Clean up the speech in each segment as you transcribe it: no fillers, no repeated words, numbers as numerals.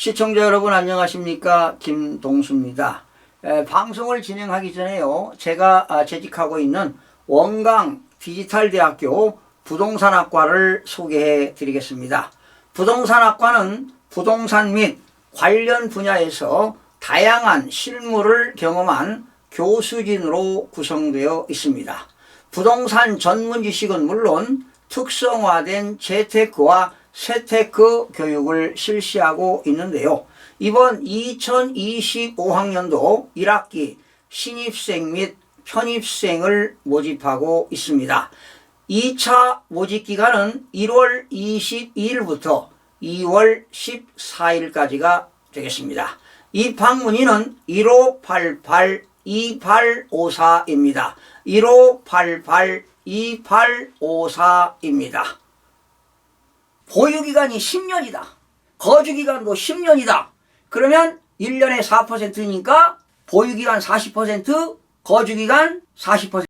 시청자 여러분 안녕하십니까, 김동수입니다. 방송을 진행하기 전에요, 제가 재직하고 있는 원광 디지털대학교 부동산학과를 소개해 드리겠습니다. 부동산학과는 부동산 및 관련 분야에서 다양한 실무를 경험한 교수진으로 구성되어 있습니다. 부동산 전문 지식은 물론 특성화된 재테크와 세테크 교육을 실시하고 있는데요. 이번 2025학년도 1학기 신입생 및 편입생을 모집하고 있습니다. 2차 모집 기간은 1월 22일부터 2월 14일까지가 되겠습니다. 입학 문의는 1588-2854입니다. 1588-2854입니다. 보유기간이 10년이다. 거주기간도 10년이다. 그러면 1년에 4%니까 보유기간 40%, 거주기간 40%,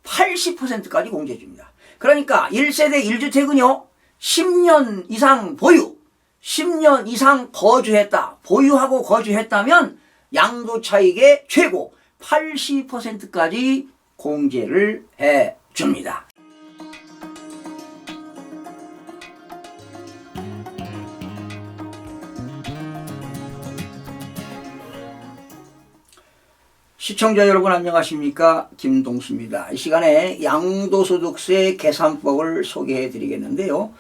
80%까지 공제해줍니다. 그러니까 1세대 1주택은요, 10년 이상 보유, 10년 이상 거주했다. 보유하고 거주했다면 양도차익의 최고 80%까지 공제를 해줍니다. 시청자 여러분 안녕하십니까, 김동수입니다. 이 시간에 양도소득세 계산법을 소개해 드리겠는데요,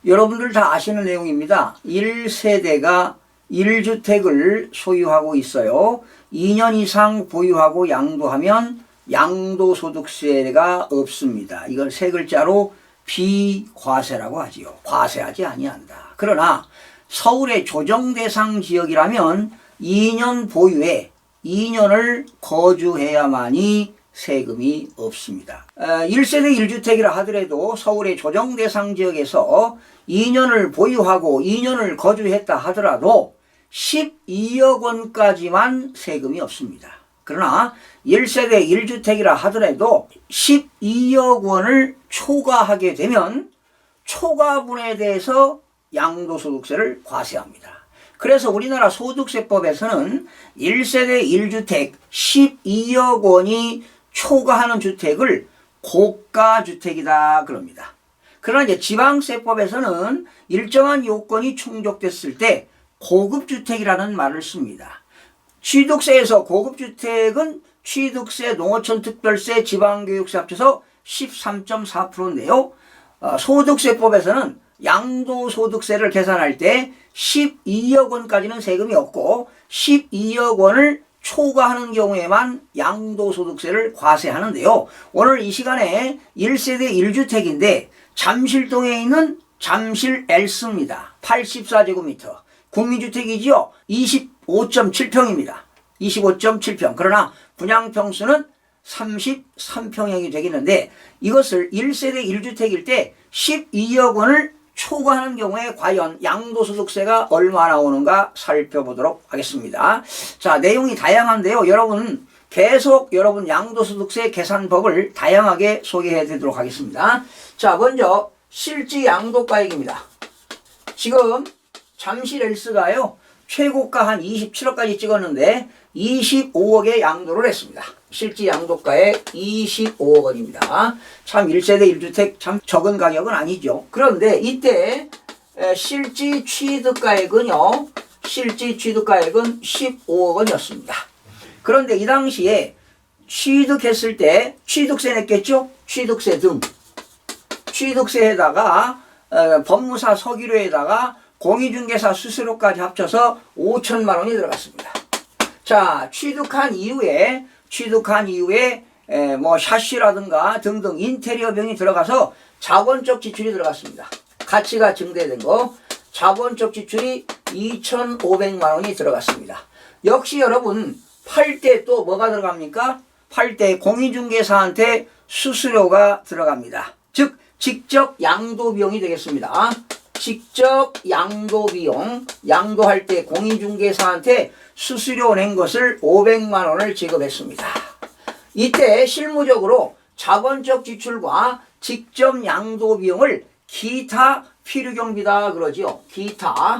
여러분들 다 아시는 내용입니다. 1세대가 1주택을 소유하고 있어요. 2년 이상 보유하고 양도하면 양도소득세가 없습니다. 이걸 세 글자로 비과세라고 하지요. 과세하지 아니한다. 그러나 서울의 조정대상 지역이라면 2년 보유에 2년을 거주해야만이 세금이 없습니다. 1세대 1주택이라 하더라도 서울의 조정대상 지역에서 2년을 보유하고 2년을 거주했다 하더라도 12억 원까지만 세금이 없습니다. 그러나 1세대 1주택이라 하더라도 12억 원을 초과하게 되면 초과분에 대해서 양도소득세를 과세합니다. 그래서 우리나라 소득세법에서는 1세대 1주택 12억 원이 초과하는 주택을 고가주택이다 그럽니다. 그러나 이제 지방세법에서는 일정한 요건이 충족됐을 때 고급주택이라는 말을 씁니다. 취득세에서 고급주택은 취득세, 농어촌 특별세, 지방교육세 합쳐서 13.4%인데요. 소득세법에서는 양도소득세를 계산할 때 12억 원까지는 세금이 없고 12억 원을 초과하는 경우에만 양도소득세를 과세하는데요. 오늘 이 시간에 1세대 1주택인데 잠실동에 있는 잠실 엘스입니다. 84제곱미터. 국민주택이지요. 25.7평입니다. 25.7평. 그러나 분양평수는 33평형이 되겠는데 이것을 1세대 1주택일 때 12억 원을 초과하는 경우에 과연 양도소득세가 얼마 나오는가 살펴보도록 하겠습니다. 자, 내용이 다양한데요. 여러분 계속 양도소득세 계산법을 다양하게 소개해 드리도록 하겠습니다. 자, 먼저 실지 양도가액입니다. 지금 잠실 엘스가요, 최고가 한 27억까지 찍었는데 25억에 양도를 했습니다. 실지 양도가액 25억 원입니다. 참 1세대 1주택 참 적은 가격은 아니죠. 그런데 이때 실지 취득가액은요, 실지 취득가액은 15억 원이었습니다. 그런데 이 당시에 취득했을 때 취득세 냈겠죠? 취득세 등 취득세에다가 법무사 서기료에다가 공인중개사 수수료까지 합쳐서 5천만 원이 들어갔습니다. 자, 취득한 이후에 뭐 샤시라든가 등등 인테리어 비용이 들어가서 자본적 지출이 들어갔습니다. 가치가 증대된 거, 자본적 지출이 2,500만 원이 들어갔습니다. 역시 여러분 팔 때 또 뭐가 들어갑니까? 팔 때 공인중개사한테 수수료가 들어갑니다. 즉 직접 양도 비용이 되겠습니다. 직접 양도비용, 양도할 때 공인중개사한테 수수료 낸 것을 500만 원을 지급했습니다. 이때 실무적으로 자본적 지출과 직접 양도비용을 기타 필요경비다 그러지요. 기타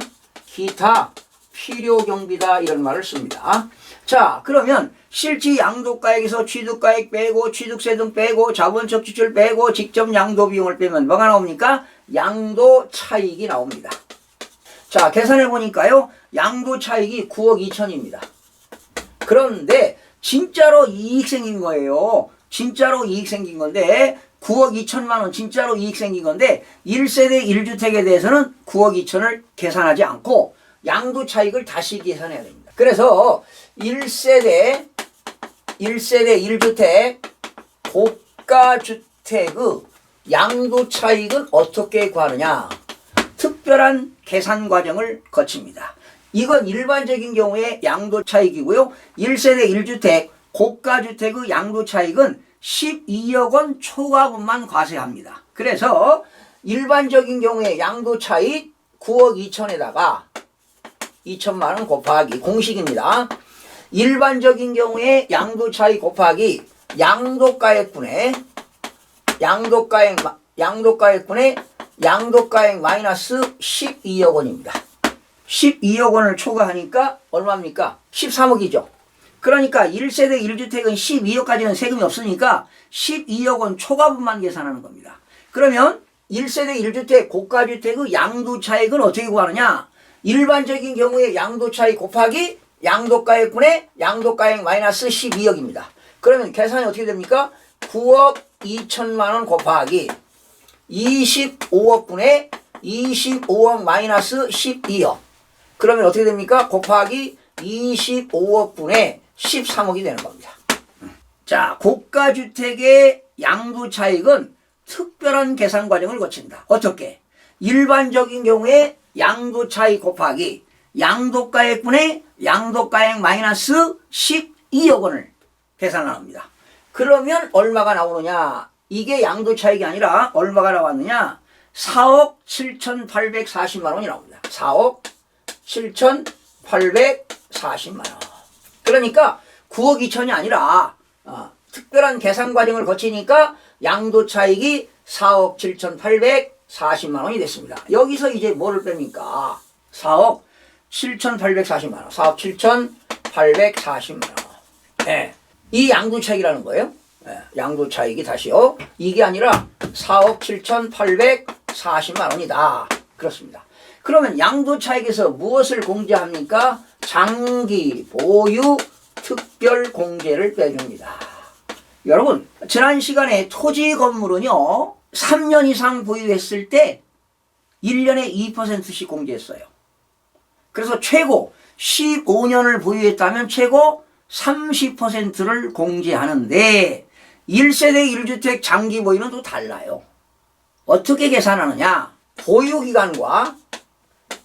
필요 경비다 이런 말을 씁니다. 자, 그러면 실질 양도가액에서 취득가액 빼고 취득세 등 빼고 자본적 지출 빼고 직접 양도 비용을 빼면 뭐가 나옵니까? 양도 차익이 나옵니다. 자, 계산해 보니까요. 양도 차익이 9억 2천입니다. 그런데 진짜로 이익 생긴 거예요. 진짜로 이익 생긴 건데 9억 2천만 원 진짜로 이익 생긴 건데 1세대 1주택에 대해서는 9억 2천을 계산하지 않고 양도 차익을 다시 계산해야 됩니다. 그래서 1세대 1주택 고가주택의 양도 차익은 어떻게 구하느냐? 특별한 계산 과정을 거칩니다. 이건 일반적인 경우에 양도 차익이고요. 1세대 1주택 고가주택의 양도 차익은 12억 원 초과분만 과세합니다. 그래서 일반적인 경우에 양도 차익 9억 2천에다가 2천만 원 곱하기 공식입니다. 일반적인 경우에 양도 차익 곱하기 양도가액분의 양도가액 마이너스 12억 원입니다. 12억 원을 초과하니까 얼마입니까? 13억이죠. 그러니까 1세대 1주택은 12억까지는 세금이 없으니까 12억 원 초과분만 계산하는 겁니다. 그러면 1세대 1주택 고가주택의 양도차익은 어떻게 구하느냐? 일반적인 경우에 양도차익 곱하기 양도가액분의 양도가액 마이너스 12억입니다. 그러면 계산이 어떻게 됩니까? 9억 2천만 원 곱하기 25억 분의 25억 마이너스 12억. 그러면 어떻게 됩니까? 곱하기 25억 분의 13억이 되는 겁니다. 자, 고가주택의 양도차익은 특별한 계산 과정을 거친다. 어떻게? 일반적인 경우에 양도차익 곱하기 양도가액분의 양도가액 마이너스 12억 원을 계산합니다. 그러면 얼마가 나오느냐? 이게 양도차익이 아니라 얼마가 나왔느냐? 4억 7,840만 원이 나옵니다. 4억 7,840만 원. 그러니까 9억 2천이 아니라 특별한 계산 과정을 거치니까 양도차익이 4억 7,840만 원이 됐습니다. 여기서 이제 뭐를 뺍니까? 4억 7,840만 원. 4억 7,840만 원. 네. 이 양도차익이라는 거예요. 네. 양도차익이 다시요. 이게 아니라 4억 7,840만 원이다. 그렇습니다. 그러면 양도차익에서 무엇을 공제합니까? 장기 보유 특별 공제를 빼줍니다. 여러분, 지난 시간에 토지 건물은요 3년 이상 보유했을 때 1년에 2%씩 공제했어요. 그래서 최고 15년을 보유했다면 최고 30%를 공제하는데 1세대 1주택 장기 보유는 또 달라요. 어떻게 계산하느냐? 보유기간과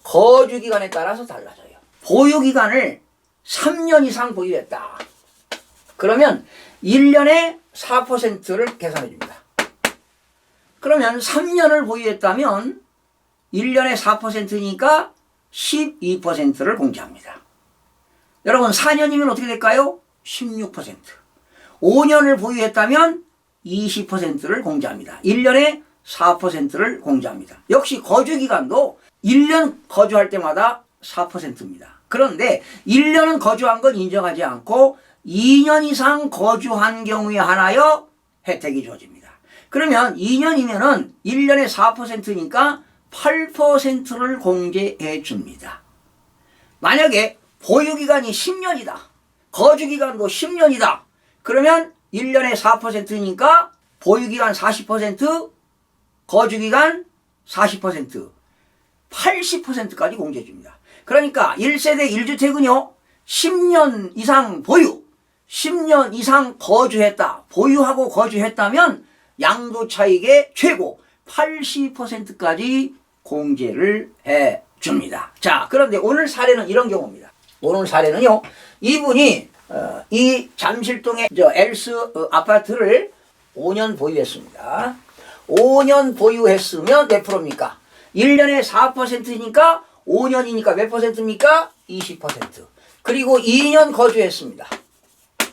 거주기간에 따라서 달라져요. 보유기간을 3년 이상 보유했다. 그러면 1년에 4%를 계산해 줍니다. 그러면 3년을 보유했다면 1년에 4%니까 12%를 공제합니다. 여러분 4년이면 어떻게 될까요? 16%. 5년을 보유했다면 20%를 공제합니다. 1년에 4%를 공제합니다. 역시 거주기간도 1년 거주할 때마다 4%입니다. 그런데 1년은 거주한 건 인정하지 않고 2년 이상 거주한 경우에 하나여 혜택이 주어집니다. 그러면 2년이면은 1년에 4%니까 8%를 공제해 줍니다. 만약에 보유기간이 10년이다. 거주기간도 10년이다. 그러면 1년에 4%니까 보유기간 40%, 거주기간 40%, 80%까지 공제해 줍니다. 그러니까 1세대 1주택은요. 10년 이상 보유, 10년 이상 거주했다. 보유하고 거주했다면 양도차익의 최고 80%까지 공제를 해 줍니다. 자, 그런데 오늘 사례는 이런 경우입니다. 오늘 사례는요. 이분이 이 잠실동의 엘스 아파트를 5년 보유했습니다. 5년 보유했으면 몇 프로입니까? 1년에 4%니까 5년이니까 몇 퍼센트입니까? 20%. 그리고 2년 거주했습니다.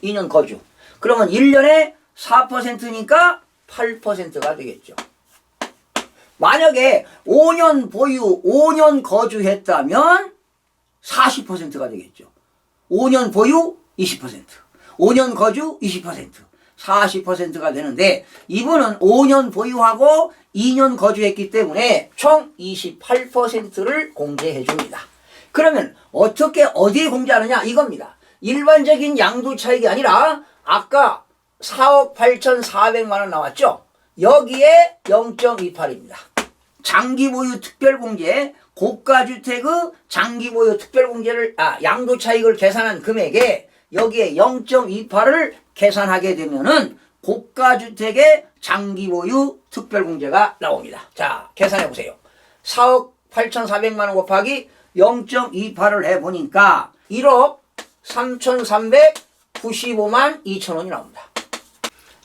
2년 거주. 그러면 1년에 4%니까 8%가 되겠죠. 만약에 5년 보유, 5년 거주했다면 40%가 되겠죠. 5년 보유 20%, 5년 거주 20%, 40%가 되는데 이분은 5년 보유하고 2년 거주했기 때문에 총 28%를 공제해 줍니다. 그러면 어떻게 어디에 공제하느냐 이겁니다. 일반적인 양도차익이 아니라 아까 4억 8,400만 원 나왔죠. 여기에 0.28입니다. 장기보유 특별공제, 고가주택의 장기보유 특별공제를 양도차익을 계산한 금액에 여기에 0.28을 계산하게 되면은 고가주택의 장기보유 특별공제가 나옵니다. 자, 계산해 보세요. 4억 8,400만 원 곱하기 0.28을 해보니까 1억 3,395만 2천 원이 나옵니다.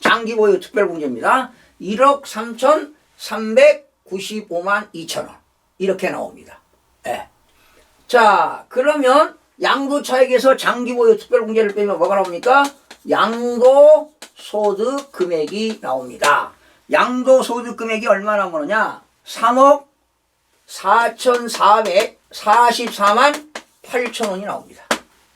장기보유 특별공제입니다. 1억 3,395만 2천 원 이렇게 나옵니다. 네. 자, 그러면 양도차익에서 장기보유 특별공제를 빼면 뭐가 나옵니까? 양도소득 금액이 나옵니다. 양도소득 금액이 얼마 나오느냐? 3억 4,444만 8천 원이 나옵니다.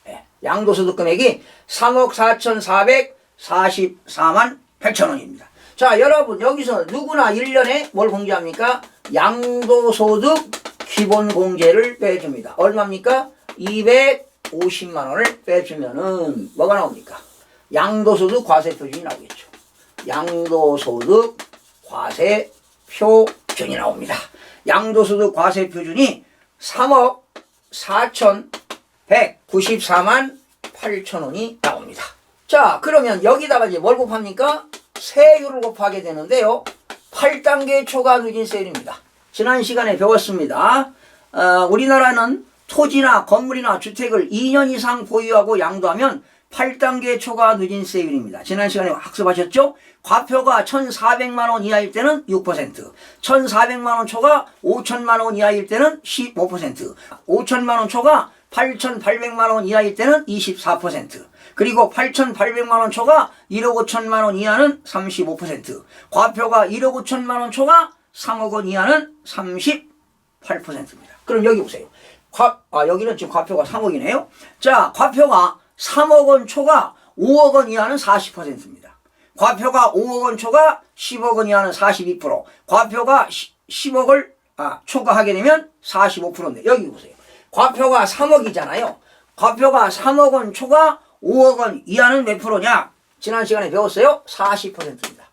네. 양도소득 금액이 3억 4,444만 8천 원입니다. 자, 여러분 여기서 누구나 1년에 뭘 공제합니까? 양도소득 기본공제를 빼줍니다. 얼마입니까? 250만 원을 빼주면은 뭐가 나옵니까? 양도소득 과세표준이 나오겠죠. 양도소득 과세표준이 나옵니다. 양도소득 과세표준이 3억 4,194만 8천 원이 나옵니다. 자, 그러면 여기다가 이제 뭘 곱합니까? 세율을 곱하게 되는데요. 8단계 초과 누진세율입니다. 지난 시간에 배웠습니다. 우리나라는 토지나 건물이나 주택을 2년 이상 보유하고 양도하면 8단계 초과 누진세율입니다. 지난 시간에 학습하셨죠? 과표가 1,400만 원 이하일 때는 6%, 1,400만 원 초과 5천만 원 이하일 때는 15%, 5천만 원 초과 8,800만 원 이하일 때는 24%, 그리고 8,800만 원 초과 1억 5천만 원 이하는 35%, 과표가 1억 5천만 원 초과 3억 원 이하는 38%입니다. 그럼 여기 보세요. 여기는 지금 과표가 3억이네요. 자, 과표가 3억 원 초과 5억 원 이하는 40%입니다. 과표가 5억 원 초과 10억 원 이하는 42%, 과표가 10억을 초과하게 되면 45%인데 여기 보세요. 과표가 3억이잖아요. 과표가 3억 원 초과 5억 원 이하는 몇 프로냐? 지난 시간에 배웠어요. 40%입니다.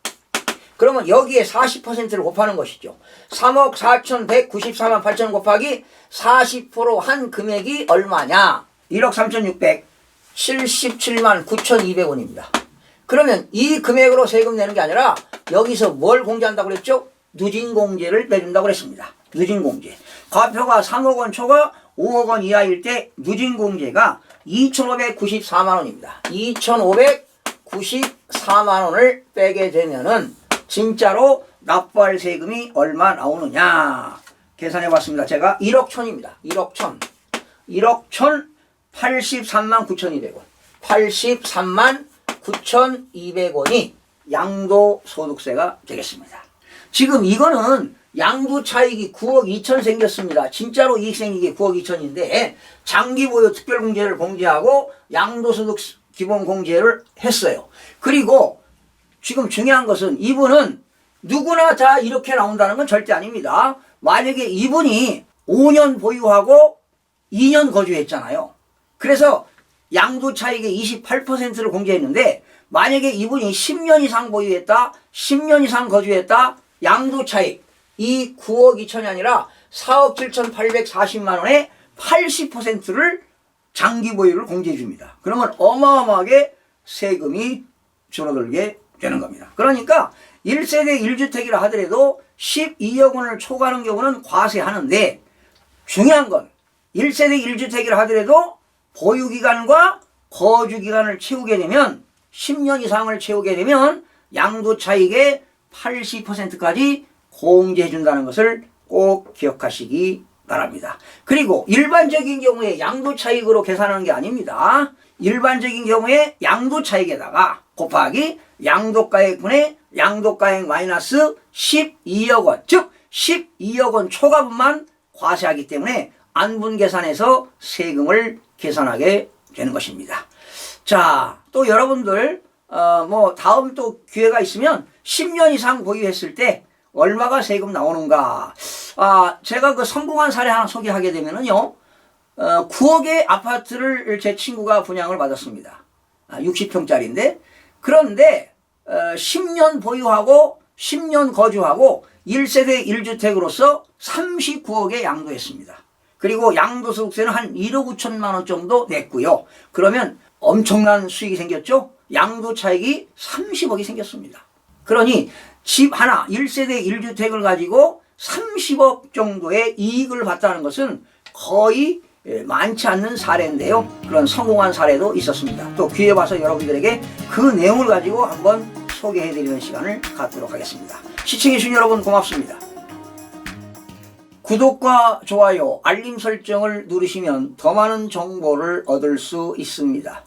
그러면 여기에 40%를 곱하는 것이죠. 3억 4,194만 8천 곱하기 40%한 금액이 얼마냐? 1억 3,677만 9,200원입니다. 그러면 이 금액으로 세금 내는 게 아니라 여기서 뭘 공제한다고 그랬죠? 누진공제를 빼준다고 그랬습니다. 누진공제. 과표가 3억 원 초과 5억 원 이하일 때 누진공제가 2,594만 원입니다. 2,594만 원을 빼게 되면은 진짜로 납부할 세금이 얼마 나오느냐 계산해 봤습니다. 제가 1억 천입니다. 1억 천. 1억 천 83만 9,200원. 83만 9,200원이 양도소득세가 되겠습니다. 지금 이거는 양도차익이 9억 2천 생겼습니다. 진짜로 이익 생기게 9억 2천인데 장기보유 특별공제를 공제하고 양도소득 기본공제를 했어요. 그리고 지금 중요한 것은 이분은 누구나 다 이렇게 나온다는 건 절대 아닙니다. 만약에 이분이 5년 보유하고 2년 거주했잖아요. 그래서 양도차익의 28%를 공제했는데 만약에 이분이 10년 이상 보유했다, 10년 이상 거주했다, 양도차익 이 9억 2천이 아니라 4억 7,840만 원의 80%를 장기보유를 공제해 줍니다. 그러면 어마어마하게 세금이 줄어들게 되는 겁니다. 그러니까 1세대 1주택이라 하더라도 12억 원을 초과하는 경우는 과세하는데 중요한 건 1세대 1주택이라 하더라도 보유기간과 거주기간을 채우게 되면 10년 이상을 채우게 되면 양도차익의 80%까지 공제해 준다는 것을 꼭 기억하시기 바랍니다. 그리고 일반적인 경우에 양도차익으로 계산하는 게 아닙니다. 일반적인 경우에 양도차익에다가 곱하기 양도가액분의 양도가액 마이너스 12억 원, 즉 12억 원 초과분만 과세하기 때문에 안분 계산해서 세금을 계산하게 되는 것입니다. 자, 또 여러분들 다음 또 기회가 있으면 10년 이상 보유했을 때 얼마가 세금 나오는가. 제가 그 성공한 사례 하나 소개하게 되면은요, 9억의 아파트를 제 친구가 분양을 받았습니다. 60평짜리인데, 그런데 10년 보유하고 10년 거주하고 1세대 1주택으로서 39억에 양도했습니다. 그리고 양도소득세는 한 1억 9천만 원 정도 냈고요. 그러면 엄청난 수익이 생겼죠? 양도 차익이 30억이 생겼습니다. 그러니 집 하나 1세대 1주택을 가지고 30억 정도의 이익을 봤다는 것은 거의 많지 않는 사례인데요. 그런 성공한 사례도 있었습니다. 또 기회 봐서 여러분들에게 그 내용을 가지고 한번 소개해드리는 시간을 갖도록 하겠습니다. 시청해주신 여러분 고맙습니다. 구독과 좋아요, 알림 설정을 누르시면 더 많은 정보를 얻을 수 있습니다.